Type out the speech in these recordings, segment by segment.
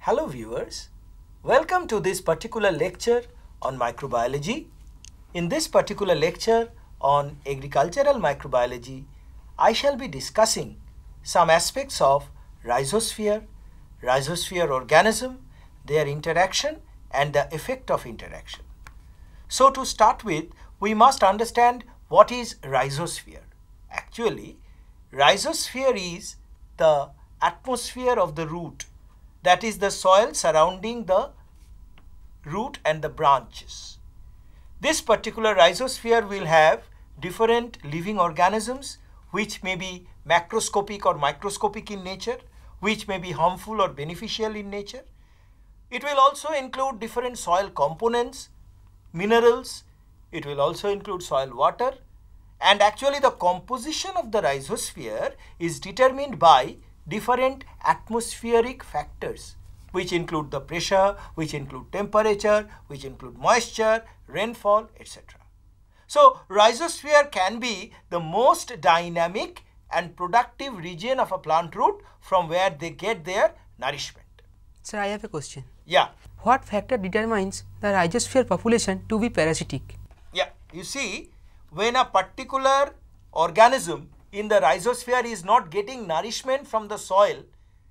Hello viewers, welcome to this particular lecture on microbiology. In this particular lecture on agricultural microbiology, I shall be discussing some aspects of rhizosphere organism, their interaction and the effect of interaction. So to start with, we must understand what is rhizosphere. Actually, rhizosphere is the atmosphere of the root, that is the soil surrounding the root and the branches. This particular rhizosphere will have different living organisms which may be macroscopic or microscopic in nature, which may be harmful or beneficial in nature. It will also include different soil components, minerals. It will also include soil water, and actually the composition of the rhizosphere is determined by different atmospheric factors, which include the pressure, which include temperature, which include moisture, rainfall, etc. So rhizosphere can be the most dynamic and productive region of a plant root from where they get their nourishment. Sir, I have a question. Yeah. What factor determines the rhizosphere population to be parasitic? Yeah, you see, when a particular organism in the rhizosphere is not getting nourishment from the soil,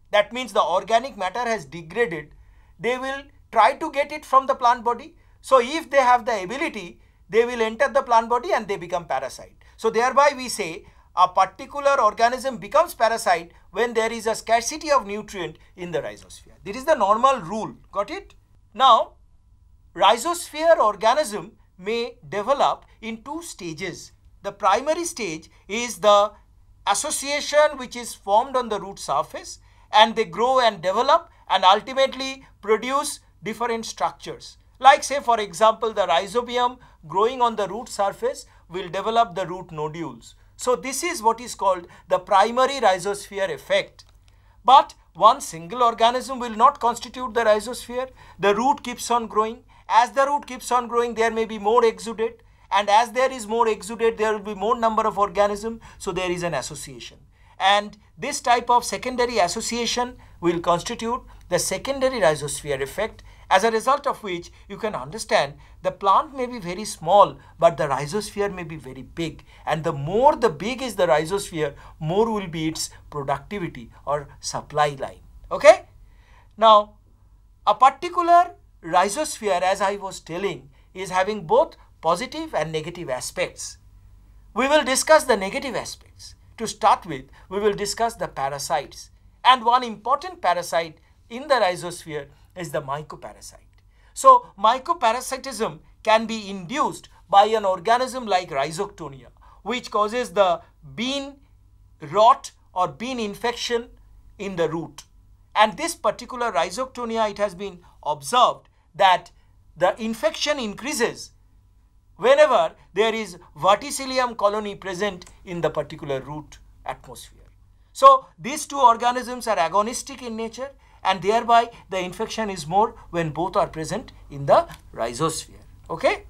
that means the organic matter has degraded, they will try to get it from the plant body. So if they have the ability, they will enter the plant body and they become parasite. So thereby we say a particular organism becomes parasite when there is a scarcity of nutrient in the rhizosphere. This is the normal rule. Got it? Now, rhizosphere organism may develop in two stages. The primary stage is the association which is formed on the root surface, and they grow and develop and ultimately produce different structures. Like say for example, the rhizobium growing on the root surface will develop the root nodules. So this is what is called the primary rhizosphere effect. But one single organism will not constitute the rhizosphere. The root keeps on growing. As the root keeps on growing, there may be more exudate, and as there is more exudate, there will be more number of organisms, so there is an association. And this type of secondary association will constitute the secondary rhizosphere effect, as a result of which you can understand the plant may be very small, but the rhizosphere may be very big. And the more the big is the rhizosphere, more will be its productivity or supply line. Okay? Now, a particular rhizosphere, as I was telling, is having both positive and negative aspects. We will discuss the negative aspects. To start with, we will discuss the parasites. And one important parasite in the rhizosphere is the mycoparasite. So mycoparasitism can be induced by an organism like Rhizoctonia, which causes the bean rot or bean infection in the root. And this particular Rhizoctonia, it has been observed that the infection increases whenever there is verticillium colony present in the particular root atmosphere. So these two organisms are agonistic in nature, and thereby the infection is more when both are present in the rhizosphere. Okay?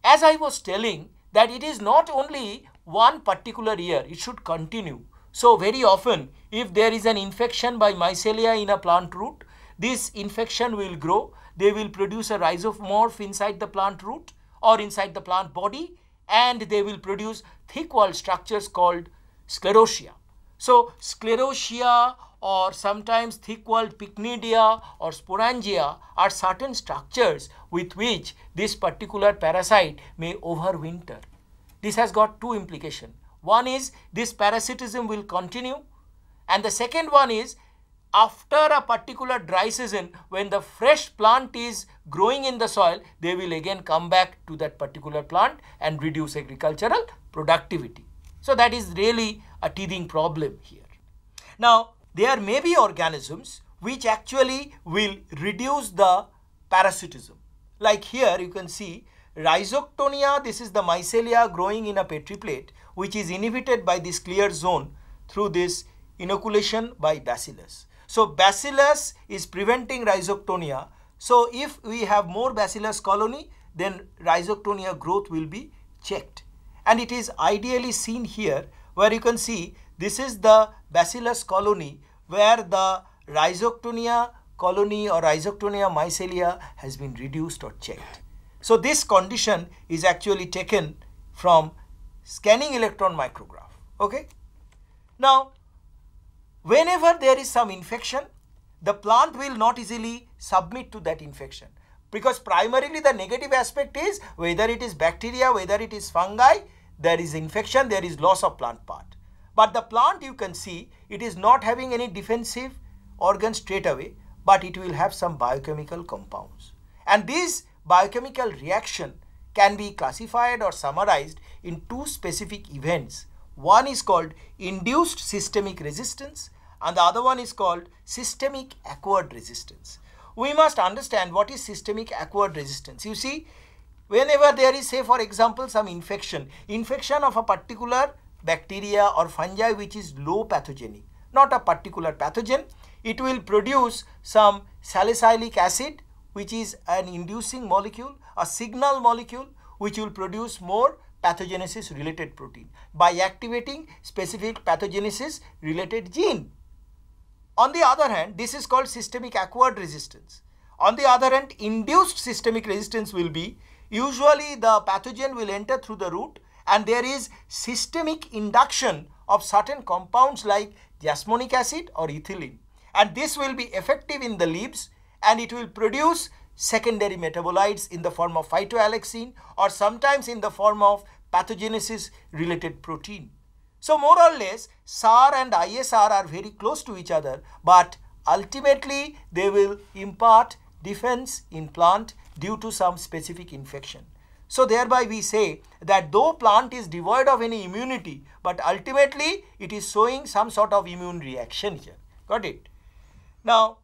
As I was telling, that it is not only one particular year, it should continue. So very often, if there is an infection by Mycelia in a plant root, this infection will grow. They will produce a rhizomorph inside the plant root or inside the plant body, and they will produce thick-walled structures called sclerotia. So sclerotia or sometimes thick-walled pycnidia or sporangia are certain structures with which this particular parasite may overwinter. This has got two implications. One is this parasitism will continue, and the second one is after a particular dry season, when the fresh plant is growing in the soil, they will again come back to that particular plant and reduce agricultural productivity. So that is really a teething problem here. Now, there may be organisms which actually will reduce the parasitism. Like here you can see Rhizoctonia, this is the Mycelia growing in a petri plate, which is inhibited by this clear zone through this inoculation by Bacillus. So Bacillus is preventing Rhizoctonia. So if we have more Bacillus colony, then Rhizoctonia growth will be checked. And it is ideally seen here, where you can see this is the Bacillus colony where the Rhizoctonia colony or Rhizoctonia mycelia has been reduced or checked. So this condition is actually taken from scanning electron micrograph. Okay. Now, whenever there is some infection, the plant will not easily submit to that infection, because primarily the negative aspect is whether it is bacteria, whether it is fungi, there is infection, there is loss of plant part. But the plant, you can see, it is not having any defensive organ straight away, but it will have some biochemical compounds. And this biochemical reaction can be classified or summarized in two specific events. One is called induced systemic resistance and the other one is called systemic acquired resistance. We must understand what is systemic acquired resistance. You see, whenever there is, say for example, some infection of a particular bacteria or fungi which is low pathogenic, not a particular pathogen, it will produce some salicylic acid, which is an inducing molecule, a signal molecule which will produce more pathogenesis related protein by activating specific pathogenesis related gene. On the other hand, this is called systemic acquired resistance. On the other hand, induced systemic resistance will be usually the pathogen will enter through the root and there is systemic induction of certain compounds like jasmonic acid or ethylene, and this will be effective in the leaves and it will produce secondary metabolites in the form of phytoalexin or sometimes in the form of pathogenesis related protein. So more or less SAR and ISR are very close to each other, but ultimately they will impart defense in plant due to some specific infection. So thereby we say that though plant is devoid of any immunity, but ultimately it is showing some sort of immune reaction here. Got it? Now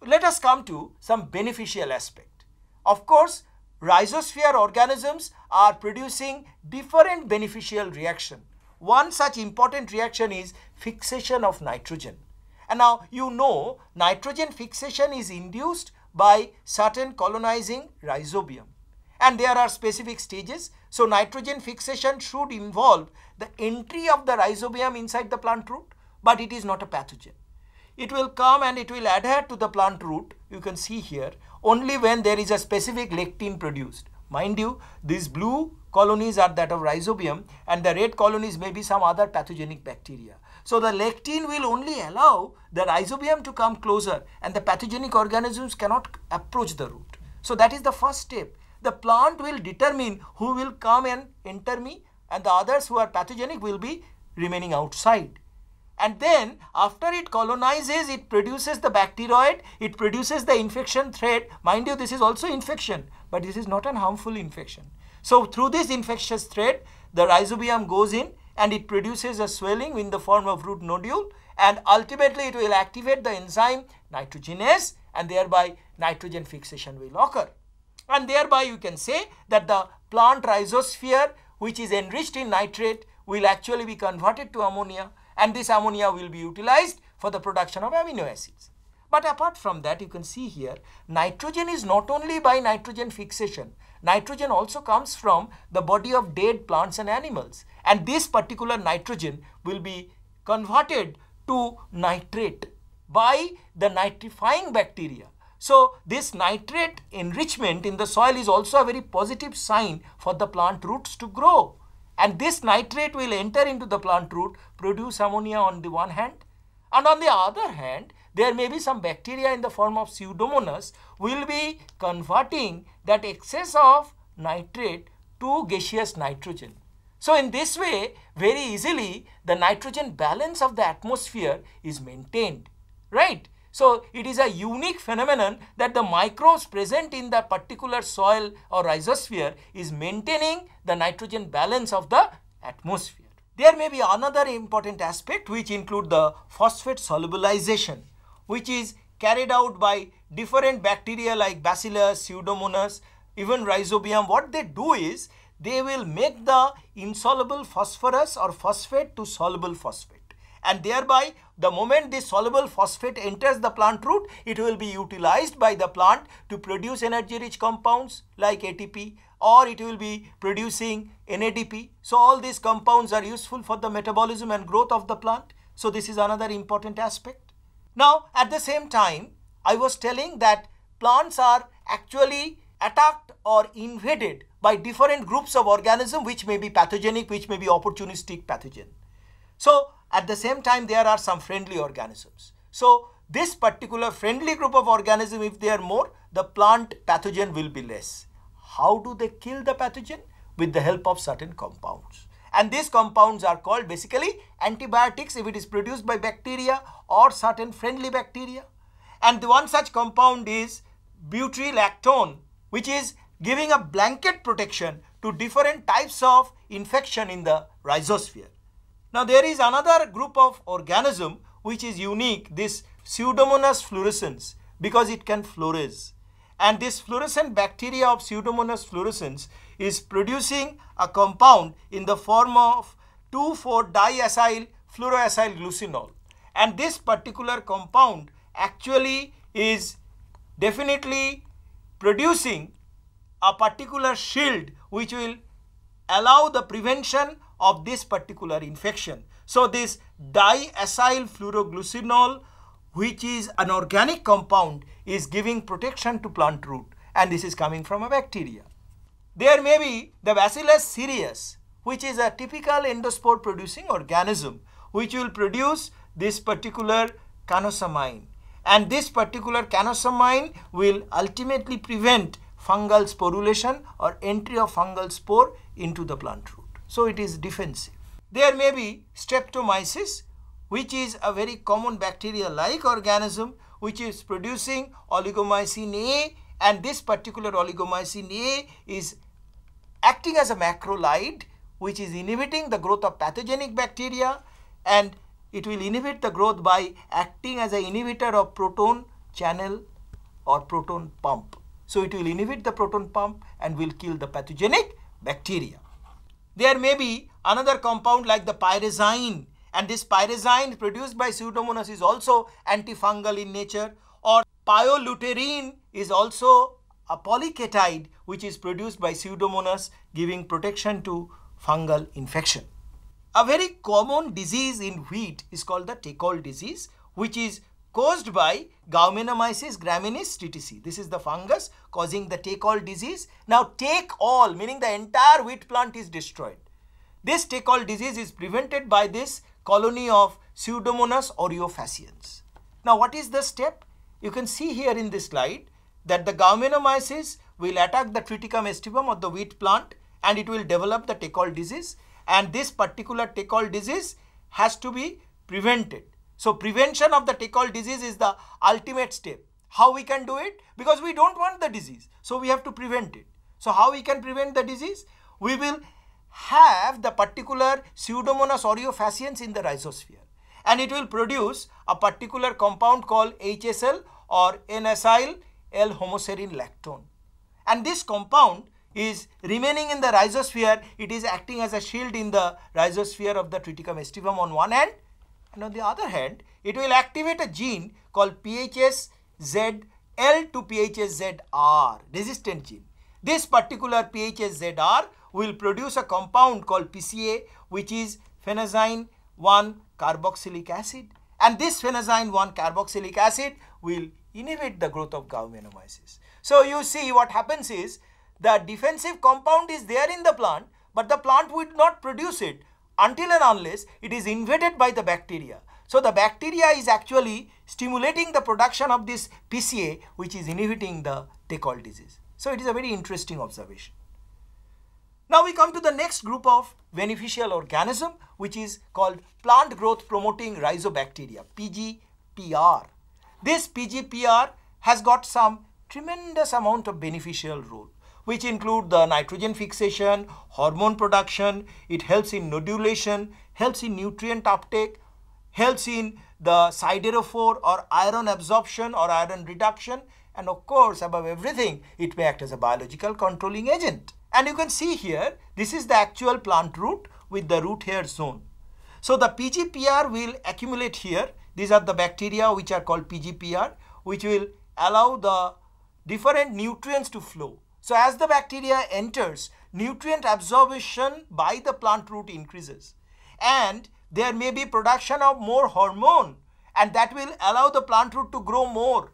let us come to some beneficial aspect. Of course, rhizosphere organisms are producing different beneficial reaction. One such important reaction is fixation of nitrogen. And now you know nitrogen fixation is induced by certain colonizing rhizobium. And there are specific stages. So nitrogen fixation should involve the entry of the rhizobium inside the plant root, but it is not a pathogen. It will come and it will adhere to the plant root, you can see here, only when there is a specific lectin produced. Mind you, these blue colonies are that of rhizobium and the red colonies may be some other pathogenic bacteria. So the lectin will only allow the rhizobium to come closer and the pathogenic organisms cannot approach the root. So that is the first step. The plant will determine who will come and enter me and the others who are pathogenic will be remaining outside. And then after it colonizes, it produces the bacteroid, it produces the infection thread. Mind you, this is also infection, but this is not an harmful infection. So through this infectious thread, the rhizobium goes in and it produces a swelling in the form of root nodule, and ultimately it will activate the enzyme nitrogenase and thereby nitrogen fixation will occur. And thereby you can say that the plant rhizosphere which is enriched in nitrate will actually be converted to ammonia, and this ammonia will be utilized for the production of amino acids. But apart from that, you can see here, nitrogen is not only by nitrogen fixation, nitrogen also comes from the body of dead plants and animals, and this particular nitrogen will be converted to nitrate by the nitrifying bacteria. So this nitrate enrichment in the soil is also a very positive sign for the plant roots to grow. And this nitrate will enter into the plant root, produce ammonia on the one hand, and on the other hand, there may be some bacteria in the form of Pseudomonas will be converting that excess of nitrate to gaseous nitrogen. So in this way, very easily, the nitrogen balance of the atmosphere is maintained, right? So it is a unique phenomenon that the microbes present in the particular soil or rhizosphere is maintaining the nitrogen balance of the atmosphere. There may be another important aspect which include the phosphate solubilization, which is carried out by different bacteria like Bacillus, Pseudomonas, even Rhizobium. What they do is they will make the insoluble phosphorus or phosphate to soluble phosphate. And thereby, the moment this soluble phosphate enters the plant root, it will be utilized by the plant to produce energy-rich compounds like ATP, or it will be producing NADP. So all these compounds are useful for the metabolism and growth of the plant. So this is another important aspect. Now, at the same time, I was telling that plants are actually attacked or invaded by different groups of organisms which may be pathogenic, which may be opportunistic pathogen. So at the same time there are some friendly organisms. So this particular friendly group of organisms, if they are more, the plant pathogen will be less. How do they kill the pathogen? With the help of certain compounds. And these compounds are called basically antibiotics if it is produced by bacteria or certain friendly bacteria. And the one such compound is butyrylactone, which is giving a blanket protection to different types of infection in the rhizosphere. Now there is another group of organism which is unique, this Pseudomonas fluorescens, because it can flourish. And this fluorescent bacteria of Pseudomonas fluorescens is producing a compound in the form of 2,4-diacyl fluoroacyl glucinol. And this particular compound actually is definitely producing a particular shield which will allow the prevention of this particular infection. So this diacyl fluoroglucinol, which is an organic compound, is giving protection to plant root, and this is coming from a bacteria. There may be the Bacillus cereus, which is a typical endospore producing organism which will produce this particular canosamine, and this particular canosamine will ultimately prevent fungal sporulation or entry of fungal spore into the plant root. So it is defensive. There may be Streptomyces, which is a very common bacteria-like organism which is producing oligomycin A, and this particular oligomycin A is acting as a macrolide which is inhibiting the growth of pathogenic bacteria, and it will inhibit the growth by acting as an inhibitor of proton channel or proton pump. So it will inhibit the proton pump and will kill the pathogenic bacteria. There may be another compound like the pyrazine, and this pyrazine produced by Pseudomonas is also antifungal in nature, or pyoluterin is also a polycatide which is produced by Pseudomonas, giving protection to fungal infection. A very common disease in wheat is called the Teckol disease, which is caused by Gaumenomyces graminis TTC. This is the fungus causing the Teckol disease. Now Teckol meaning the entire wheat plant is destroyed. This Teckol disease is prevented by this colony of Pseudomonas aureofaciens. Now what is the step? You can see here in this slide that the Gaumenomyces will attack the Triticum aestivum of the wheat plant, and it will develop the Teckol disease, and this particular Teckol disease has to be prevented. So prevention of the Teckol disease is the ultimate step. How we can do it? Because we don't want the disease, so we have to prevent it. So how we can prevent the disease? We will have the particular Pseudomonas aureofaciens in the rhizosphere, and it will produce a particular compound called HSL or N-acyl L-homoserine lactone. And this compound is remaining in the rhizosphere. It is acting as a shield in the rhizosphere of the Triticum aestivum on one hand, and on the other hand it will activate a gene called PHSZL to PHSZR, resistant gene. This particular PHSZR will produce a compound called PCA, which is phenazine 1-carboxylic acid, and this phenazine 1-carboxylic acid will inhibit the growth of Gaumenomyces. So you see what happens is the defensive compound is there in the plant, but the plant would not produce it until and unless it is invaded by the bacteria. So the bacteria is actually stimulating the production of this PCA, which is inhibiting the Teckol disease. So it is a very interesting observation. Now we come to the next group of beneficial organism, which is called plant growth promoting rhizobacteria, PGPR. This PGPR has got some tremendous amount of beneficial role, which include the nitrogen fixation, hormone production. It helps in nodulation, helps in nutrient uptake, helps in the siderophore or iron absorption or iron reduction, and of course above everything it may act as a biological controlling agent. And you can see here, this is the actual plant root with the root hair zone. So the PGPR will accumulate here. These are the bacteria which are called PGPR, which will allow the different nutrients to flow. So as the bacteria enters, nutrient absorption by the plant root increases, and there may be production of more hormone, and that will allow the plant root to grow more.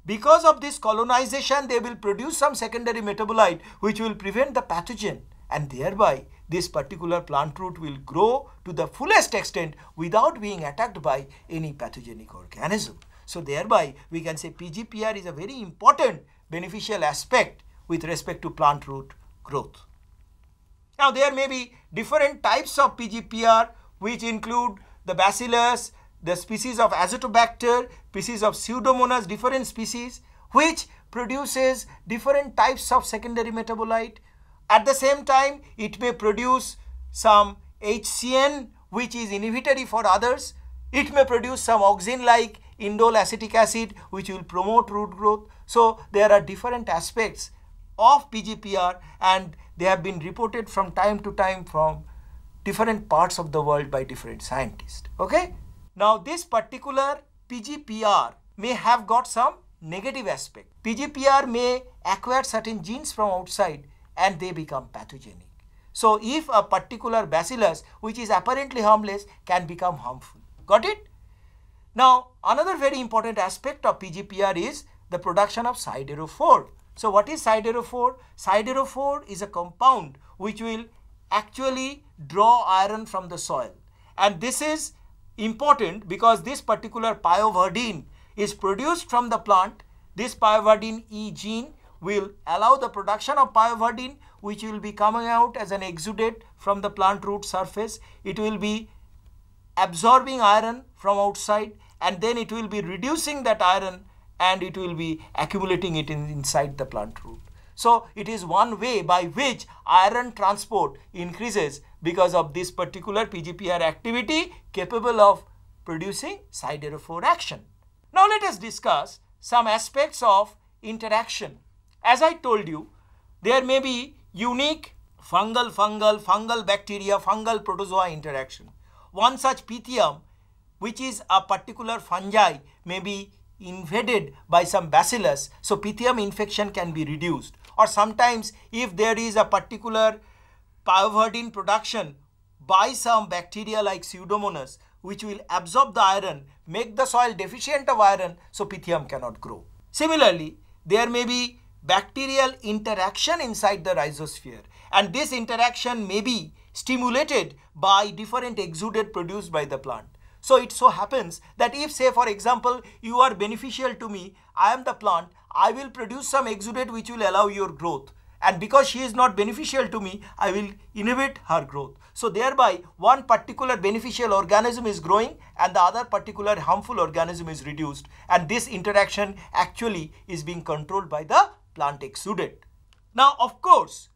Because of this colonization, they will produce some secondary metabolite which will prevent the pathogen, and thereby this particular plant root will grow to the fullest extent without being attacked by any pathogenic organism. So thereby we can say PGPR is a very important beneficial aspect with respect to plant root growth. Now there may be different types of PGPR which include the Bacillus, the species of Azotobacter, species of Pseudomonas, different species which produces different types of secondary metabolite. At the same time, it may produce some HCN which is inhibitory for others. It may produce some auxin like indole acetic acid which will promote root growth. So there are different aspects of PGPR and they have been reported from time to time from different parts of the world by different scientists. Okay? Now this particular PGPR may have got some negative aspect. PGPR may acquire certain genes from outside and they become pathogenic. So if a particular bacillus which is apparently harmless can become harmful. Got it? Now another very important aspect of PGPR is the production of siderophore. So what is siderophore? Siderophore is a compound which will actually draw iron from the soil, and this is important because this particular pyoverdine is produced from the plant. This pyoverdine E gene will allow the production of pyoverdine which will be coming out as an exudate from the plant root surface. It will be absorbing iron from outside and then it will be reducing that iron and it will be accumulating it inside the plant root. So it is one way by which iron transport increases because of this particular PGPR activity capable of producing siderophore action. Now let us discuss some aspects of interaction. As I told you, there may be unique fungal bacteria, fungal protozoa interaction. One such Pythium, which is a particular fungi, may be invaded by some bacillus, so Pythium infection can be reduced. Or sometimes if there is a particular pyoverdine production by some bacteria like Pseudomonas which will absorb the iron, make the soil deficient of iron, so Pythium cannot grow. Similarly, there may be bacterial interaction inside the rhizosphere and this interaction may be stimulated by different exudate produced by the plant. So it so happens that if, say for example, you are beneficial to me, I am the plant, I will produce some exudate which will allow your growth, and because she is not beneficial to me, I will inhibit her growth. So thereby one particular beneficial organism is growing and the other particular harmful organism is reduced, and this interaction actually is being controlled by the plant exudate. Now of course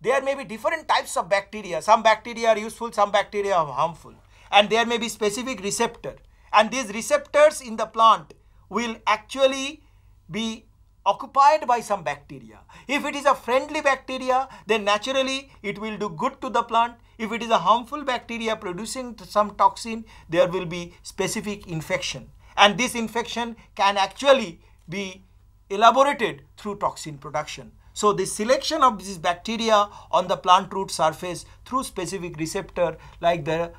there may be different types of bacteria. Some bacteria are useful, some bacteria are harmful, and there may be specific receptor, and these receptors in the plant will actually be occupied by some bacteria. If it is a friendly bacteria, then naturally it will do good to the plant. If it is a harmful bacteria producing some toxin, there will be specific infection, and this infection can actually be elaborated through toxin production. So the selection of this bacteria on the plant root surface through specific receptor like the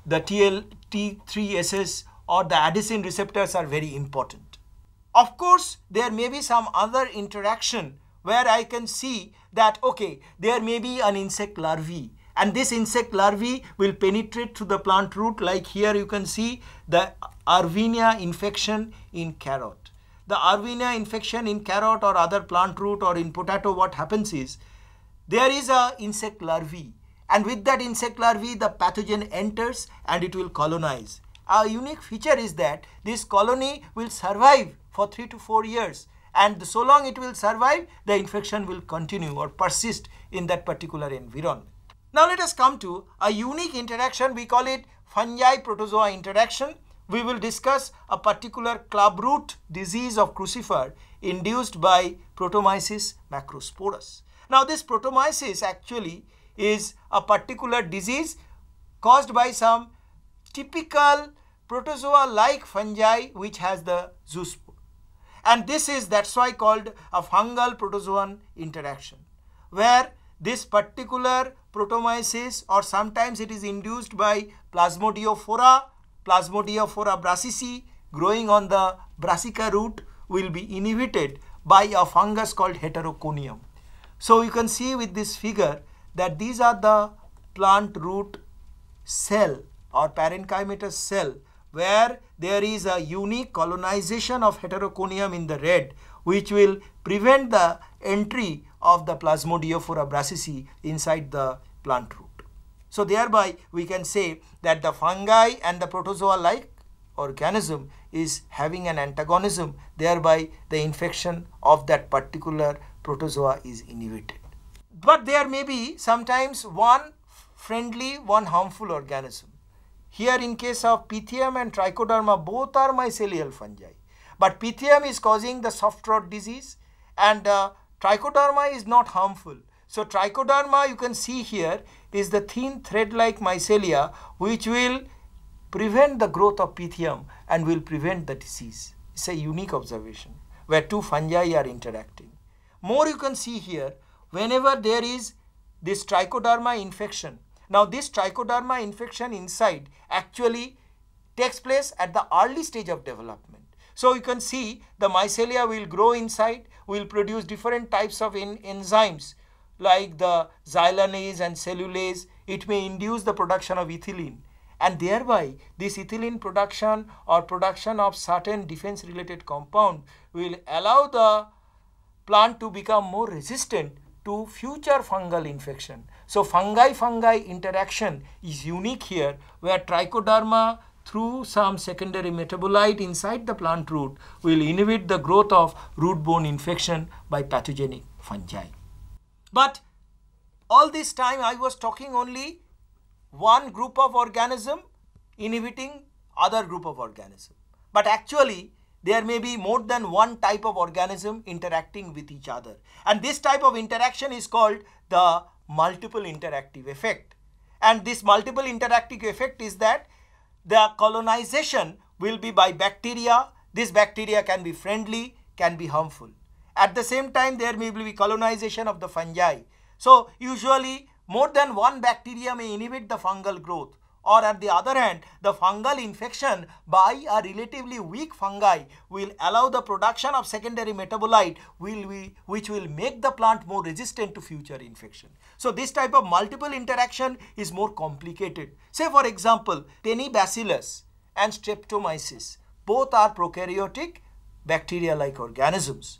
TL-T3SS or the adenosine receptors are very important. Of course, there may be some other interaction where I can see that, okay, there may be an insect larvae, and this insect larvae will penetrate through the plant root, like here you can see the Arvinia infection in carrot. The Arvinia infection in carrot or other plant root or in potato, what happens is there is a insect larvae, and with that insect larvae the pathogen enters and it will colonize. A unique feature is that this colony will survive for 3 to 4 years, and so long it will survive, the infection will continue or persist in that particular environment. Now let us come to a unique interaction. We call it fungi protozoa interaction. We will discuss a particular clubroot disease of crucifer induced by Protomyces macrosporus. Now this Protomyces actually is a particular disease caused by some typical protozoa like fungi which has the zoospore, and that's why called a fungal protozoan interaction, where this particular Protomyces, or sometimes it is induced by Plasmodiophora brassicae growing on the brassica root, will be inhibited by a fungus called Heteroconium. So you can see with this figure that these are the plant root cell or parenchymatous cell where there is a unique colonization of Heteroconium in the red, which will prevent the entry of the Plasmodiophora brassicae inside the plant root. So thereby we can say that the fungi and the protozoa-like organism is having an antagonism, thereby the infection of that particular protozoa is inhibited. But there may be sometimes one friendly, one harmful organism. Here in case of Pythium and Trichoderma, both are mycelial fungi. But Pythium is causing the soft rot disease and Trichoderma is not harmful. So Trichoderma, you can see here, is the thin thread-like mycelia which will prevent the growth of Pythium and will prevent the disease. It's a unique observation where two fungi are interacting. More you can see here, whenever there is this Trichoderma infection. Now this Trichoderma infection inside actually takes place at the early stage of development. So you can see the mycelia will grow inside, will produce different types of enzymes like the xylanase and cellulase. It may induce the production of ethylene, and thereby this ethylene production or production of certain defense related compound will allow the plant to become more resistant to future fungal infection. So fungi-fungi interaction is unique here, where Trichoderma through some secondary metabolite inside the plant root will inhibit the growth of root bone infection by pathogenic fungi. But all this time I was talking only one group of organism inhibiting other group of organism. But actually there may be more than one type of organism interacting with each other. And this type of interaction is called the multiple interactive effect. And this multiple interactive effect is that the colonization will be by bacteria. This bacteria can be friendly, can be harmful. At the same time, there may be colonization of the fungi. So usually more than one bacteria may inhibit the fungal growth, or at the other hand, the fungal infection by a relatively weak fungi will allow the production of secondary metabolite which will make the plant more resistant to future infection. So this type of multiple interaction is more complicated. Say for example, Tenebacillus and Streptomyces, both are prokaryotic bacteria-like organisms.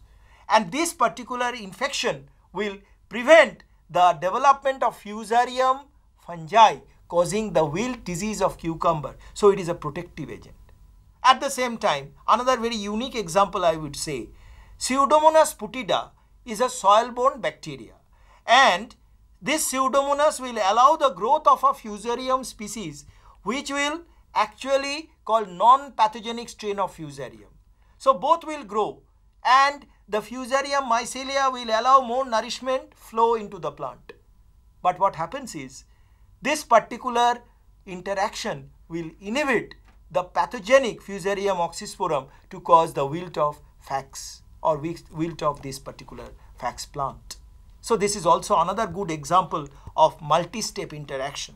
And this particular infection will prevent the development of Fusarium fungi causing the wilt disease of cucumber. So it is a protective agent. At the same time, another very unique example I would say, Pseudomonas putida is a soil-borne bacteria, and this Pseudomonas will allow the growth of a Fusarium species which will actually call non-pathogenic strain of Fusarium. So both will grow and the Fusarium mycelia will allow more nourishment flow into the plant. But what happens is, this particular interaction will inhibit the pathogenic Fusarium oxysporum to cause the wilt of Fax or wilt of this particular Fax plant. So this is also another good example of multi-step interaction.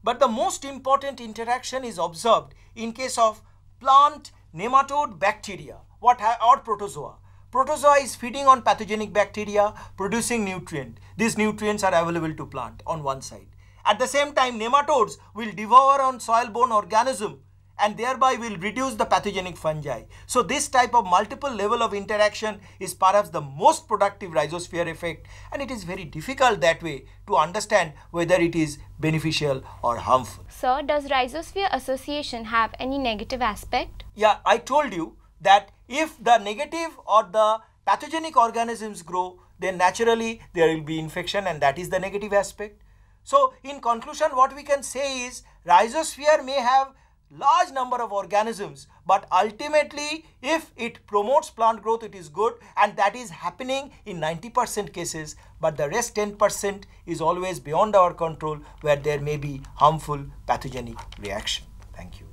But the most important interaction is observed in case of plant nematode bacteria or protozoa. Protozoa is feeding on pathogenic bacteria, producing nutrient. These nutrients are available to plant on one side. At the same time, nematodes will devour on soil-borne organism and thereby will reduce the pathogenic fungi. So this type of multiple level of interaction is perhaps the most productive rhizosphere effect, and it is very difficult that way to understand whether it is beneficial or harmful. Sir, does rhizosphere association have any negative aspect? Yeah, I told you that if the negative or the pathogenic organisms grow, then naturally there will be infection, and that is the negative aspect. So in conclusion, what we can say is rhizosphere may have large number of organisms, but ultimately if it promotes plant growth, it is good, and that is happening in 90% cases, but the rest 10% is always beyond our control, where there may be harmful pathogenic reaction. Thank you.